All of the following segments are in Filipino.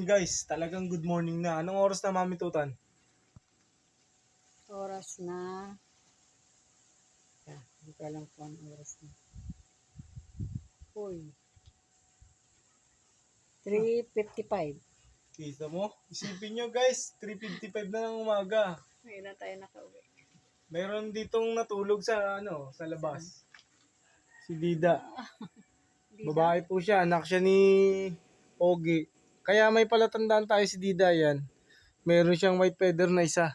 morning guys. Talagang good morning na. Anong oras na, Mami Tutan? Oras na. Hindi ko alam kung anong oras na. Uy. 3:55. Kita mo? Isipin nyo guys, 3:55 na ng umaga. Ngayon na tayo nakauwi. Meron ditong natulog sa labas. Si Dida. Babae po siya, anak siya ni Ogie. Kaya may palatandaan tayo si Dida yan. Meron siyang white feather na isa.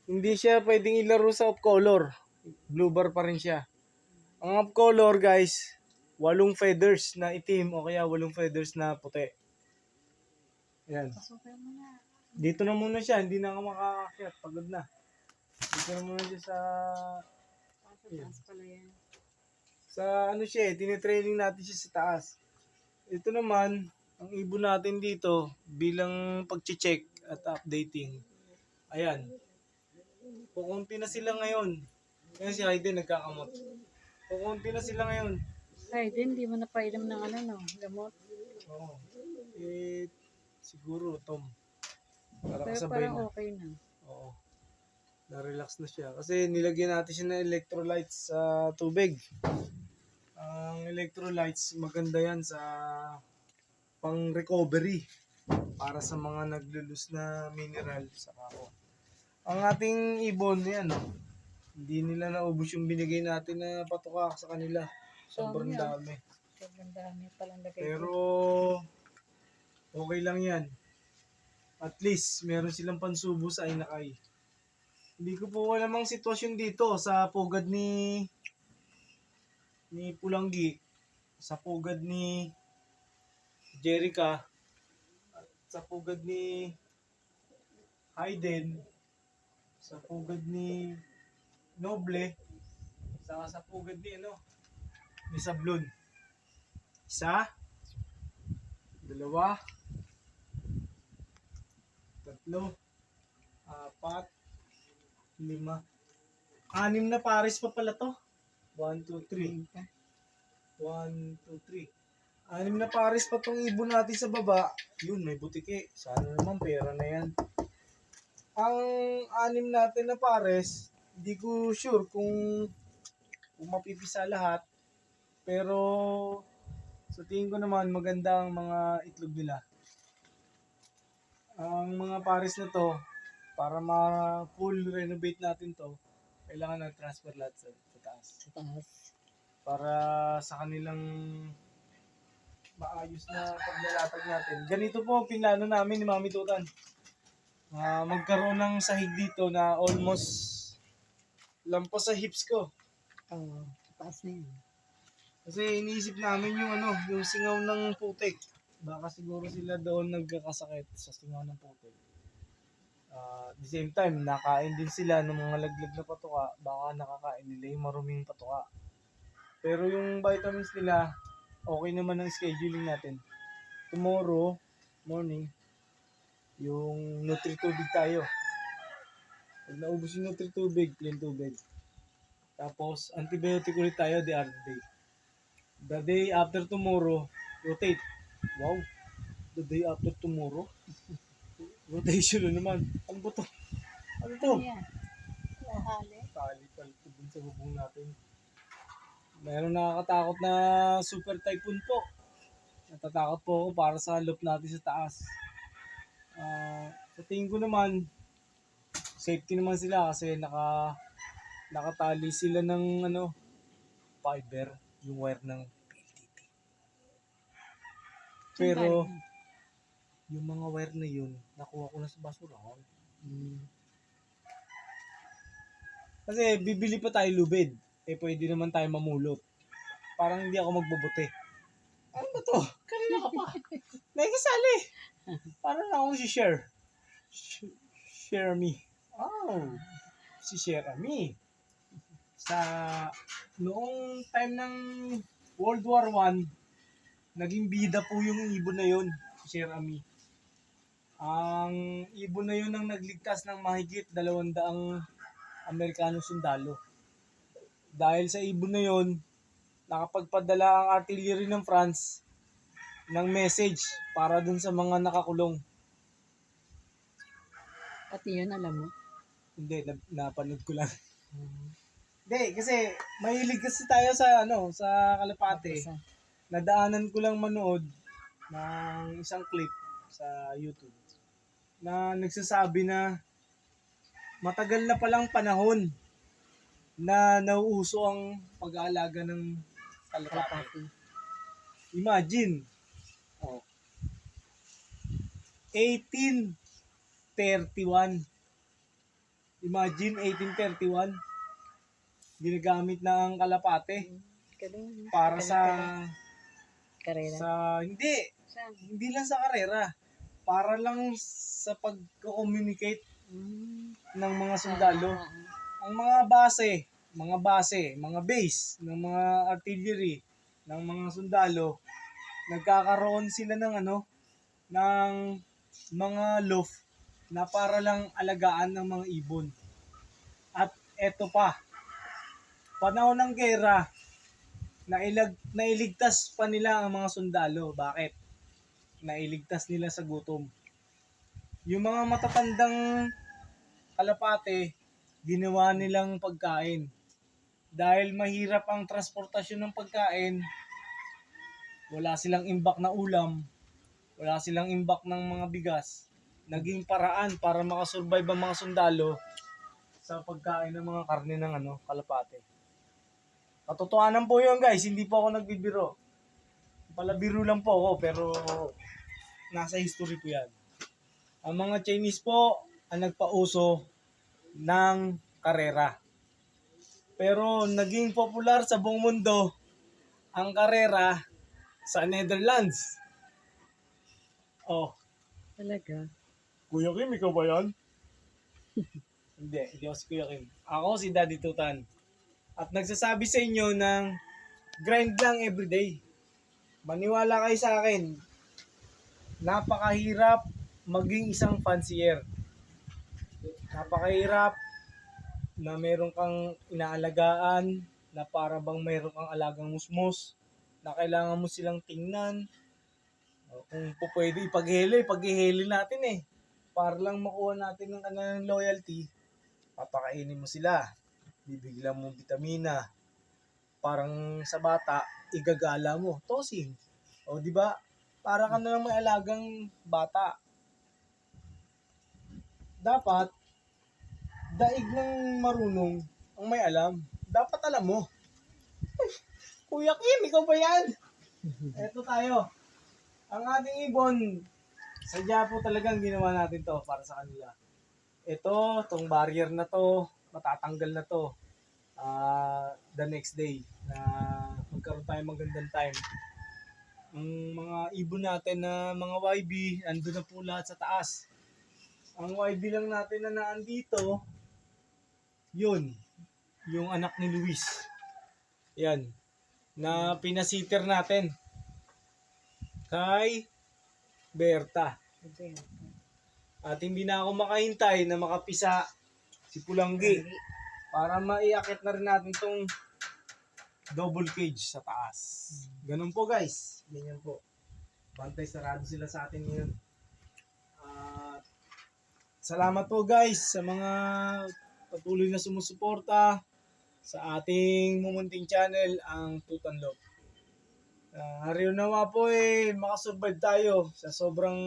Hindi siya pwedeng ilaro sa off color. Blue bar pa rin siya. Ang off color guys, 8 feathers na itim o kaya 8 feathers na puti. Yan. Pasukin mo na. Dito na muna siya, hindi na ako makakakyat. Pagod na. Dito na muna siya Taas pala yan. sa siya tinitraining natin siya sa taas. Ito naman, ang ibon natin dito bilang pag-check at updating. Ayan. Kukunti na sila ngayon. Ngayon si Hayden nagkakamot. Kukunti na sila ngayon. Ay, hindi mo napainom ng gamot. Oo. Siguro, Tom. Para Pero kasabay parang na. okay na. Oo. Na-relax na siya. Kasi nilagyan natin siya ng electrolytes sa tubig. Ang electrolytes, maganda yan sa pang-recovery para sa mga naglulus na mineral sa kako. Ang ating ibon, yan, hindi nila naubos yung binigay natin na patuka sa kanila. Sobrang dami. Sobrang dami palang lagay. Pero, okay lang yan. At least, meron silang pansubo sa inakay. Hindi ko po alam ang sitwasyon dito sa pugad ni Pulanggi, sa pugad ni Jerica, at sa pugad ni Hayden, sa pugad ni Noble, sa pugad ni Sablon. 1, 2, 3, 4, 5, 6 na pares pa pala to. 1, 2, 3. 1, 2, 3. 6 na pares pa tong ibon natin sa baba. Yun, may butike. Sana naman pera na yan. Ang 6 natin na pares, hindi ko sure kung mapipisa lahat. Pero sa tingin ko naman maganda ang mga itlog nila. Ang mga pares na to, para ma-full renovate natin to, kailangan na transfer lahat sa taas. Sa taas. Para sa kanilang maayos na paglalatag natin. Ganito po ang pinlano namin ni Mami Tutan. Magkaroon ng sahig dito na almost lampas sa hips ko. Oo, taas na yun. Kasi iniisip namin yung singaw ng putik. Baka siguro sila doon nagkakasakit sa singaw ng putik. At the same time, nakain din sila ng mga laglag na patuka. Baka nakakain nila yung maruming patuka. Pero yung vitamins nila, okay naman ang scheduling natin. Tomorrow morning, yung Nutri-Tubig tayo. Pag naubos yung Nutri-Tubig, plain tubig. Tapos, antibiotic ulit tayo the other day. The day after tomorrow, rotate. Wow, the day after tomorrow? Rotation na naman. Ano ba to? Ano to? Yan. Lahali. Tali pala ito dun sa bubong natin. Mayroong nakakatakot na super typhoon po. Natatakot po ako para sa loop natin sa taas. Sa tingin ko naman, safety naman sila kasi nakatali sila ng fiber, yung wire ng PLDT. Pero, yung mga wire na yun, nakuha ko na sa basurahan. Kasi bibili pa tayo lubid. Pwede naman tayo mamulot. Parang hindi ako magbobote. Ano ba to? Kanina ka pa. Nakikisali. Parang ako si Share. Share me. Oh. Si Share me. Noong time ng World War I, naging bida po yung ibon na yun. Si Share me. Ang ibon na yun ang nagligtas ng mahigit 200 Amerikanong sundalo. Dahil sa ibon na yun, nakapagpadala ang artillery ng France ng message para dun sa mga nakakulong. At yun, alam mo. Hindi, napanood ko lang. Hindi, kasi mahilig kasi tayo sa sa Kalapate. Isa. Nadaanan ko lang manood ng isang clip sa YouTube na nagsasabi na matagal na palang panahon na nauuso ang pag-aalaga ng kalapate. Kalapati. Imagine, oh, 1831. Imagine, 1831. Ginagamit na ang kalapate Galing. para sa Karera. hindi lang sa karera. Para lang sa pag-communicate ng mga sundalo. Ang mga base, mga base ng mga artillery, ng mga sundalo, nagkakaroon sila ng ng mga loft na para lang alagaan ng mga ibon. At eto pa, panahon ng gera, nailigtas pa nila ang mga sundalo. Bakit? Nailigtas nila sa gutom. Yung mga matatandang kalapate, ginawa nilang pagkain. Dahil mahirap ang transportasyon ng pagkain, wala silang imbak na ulam, wala silang imbak ng mga bigas. Naging paraan para makasurvive ang mga sundalo sa pagkain ng mga karne ng kalapate. Katotohanan po yun guys, hindi po ako nagbibiro. Palabiro lang po ako, pero nasa history po yan. Ang mga Chinese po ang nagpauso ng karera. Pero naging popular sa buong mundo ang karera sa Netherlands. Oh, Talaga. Kuya Kim, ikaw ba yan? Hindi ako si Kuya Kim. Ako si Daddy Tutan. At nagsasabi sa inyo ng grind lang everyday. Maniwala kayo sa akin. Napakahirap maging isang fancier. Napakahirap na meron kang inaalagaan, na para bang meron kang alagang musmos, na kailangan mo silang tingnan. Kung po pwede ipaghihili natin eh. Para lang makuha natin ng kanilang loyalty, papakainin mo sila. Bibigyan mo vitamina. Parang sa bata, igagala mo. Tossing. O di ba? Para ka na lang may alagang bata. Dapat, daig ng marunong ang may alam. Dapat alam mo. Kuya Kim, ikaw ba yan? Eto tayo. Ang ating ibon, sadya po talagang ginawa natin to para sa kanila. Ito, tong barrier na to, matatanggal na to the next day na magkaroon tayo magandang time. Ang mga ibon natin na mga YB, andun na po lahat sa taas. Ang YB lang natin na naandito, yun, yung anak ni Luis. Yan, na pinasiter natin kay Berta. At hindi na ako makahintay na makapisa si Pulanggi para maiakit na rin natin tong double cage sa taas. Ganun po guys. Ganyan po. Bantay sarado sila sa atin ngayon. Salamat po guys sa mga patuloy na sumusuporta sa ating mumunting channel, ang Tutanlog. Hariw nawa po makasurvive tayo sa sobrang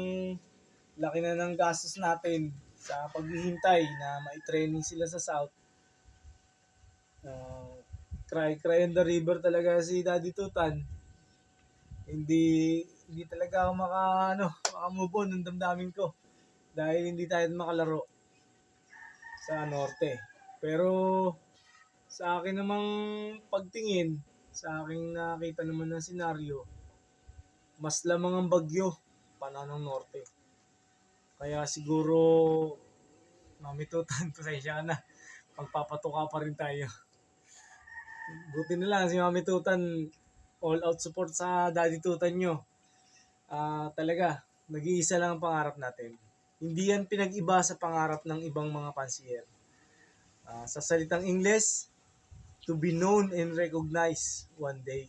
laki na ng gastos natin sa paghihintay na maitraining sila sa South. Cry on the river talaga si Daddy Tutan. Hindi talaga ako maka-move on ng damdamin ko dahil hindi tayo makalaro sa Norte. Pero sa akin namang pagtingin, sa aking nakita naman ng senaryo, mas lamang ang bagyo panahon ng Norte. Kaya siguro, Mami Tutan, pasensya na, magpapatuka pa rin tayo. Buti na lang si Mami Tutan, all out support sa Daddy Tutan nyo. Talaga, nag-iisa lang ang pangarap natin. Hindi yan pinag-iba sa pangarap ng ibang mga pansier. Sa salitang Ingles, to be known and recognized one day.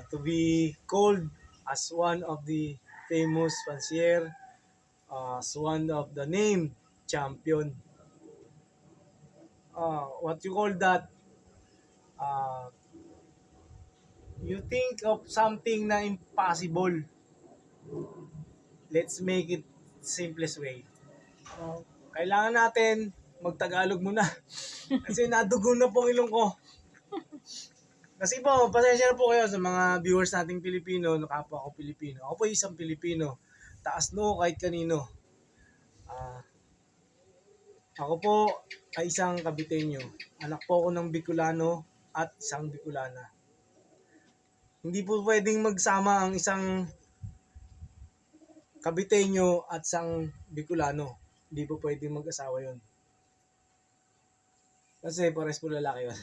To be called as one of the famous fancier, as one of the named champion. What you call that? Uh, you think of something na impossible. Let's make it simplest way. Kailangan natin magtagalog muna. Kasi nadugo na po ang ilong ko. Kasi po, pasensya na po kayo sa mga viewers nating Pilipino, kapwa ako Pilipino. Ako po isang Pilipino. Taas no kahit kanino. Ah, ako po ay isang Kabiteño. Anak po ako ng Bicolano at isang Bicolana. Hindi po pwedeng magsama ang isang Kabiteño at isang Bicolano. Hindi po pwedeng mag-asawa yon. Kasi pares po lalaki yun.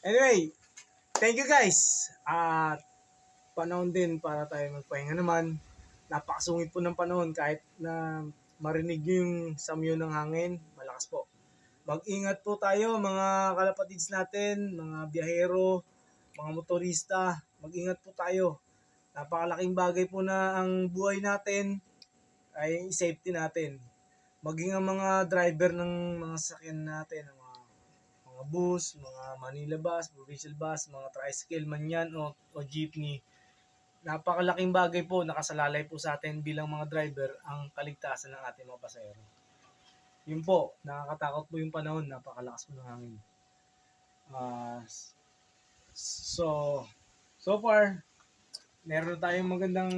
Anyway, thank you guys. At panahon din para tayo magpahinga naman. Napakasungit po ng panahon kahit na marinig nyo yung samyo ng hangin. Malakas po. Mag-ingat po tayo mga kalapatids natin, mga biyahero, mga motorista. Mag-ingat po tayo. Napakalaking bagay po na ang buhay natin ay safety natin. Maging ang mga driver ng mga sasakyan natin, mga bus, mga Manila bus, provincial bus, mga tricycle man yan o jeepney. Napakalaking bagay po, nakasalalay po sa atin bilang mga driver ang kaligtasan ng ating mga pasahero. Yun po, nakakatakot po yung panahon, napakalakas po ng hangin. So far, meron tayong magandang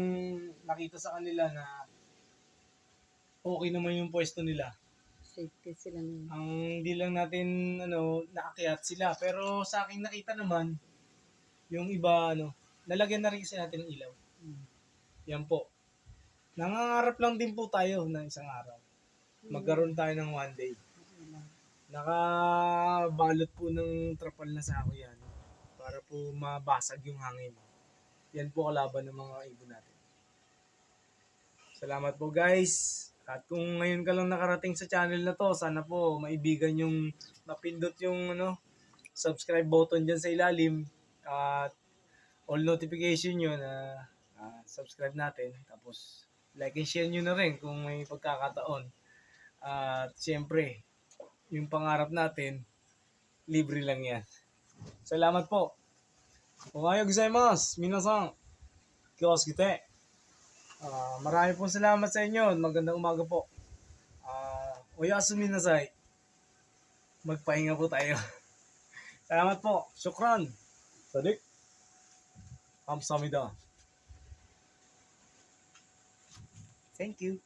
nakita sa kanila na okay naman yung pwesto nila. Safety sila na. Ang hindi lang natin naakyat sila. Pero sa aking nakita naman, yung iba nalagyan na rin kasi natin ng ilaw. Yan po. Nangangarap lang din po tayo na isang araw. Magkaroon tayo ng one day. Nakabalot po ng trapal na sako yan para po mabasag yung hangin. Yan po kalaban ng mga ibon natin. Salamat po guys. At kung ngayon ka lang nakarating sa channel na to, sana po maibigan yung mapindot yung subscribe button dyan sa ilalim at all notification nyo na subscribe natin. Tapos like and share nyo na rin kung may pagkakataon. At siyempre, yung pangarap natin, libre lang yan. Salamat po. Ohayo gozaimasu, minasan. Kyosuke. Marami pong salamat sa inyo. Magandang umaga po. Oyasumi nasai. Magpahinga po tayo. Salamat po. Shukran. Sadik. Kamsahamnida. Thank you.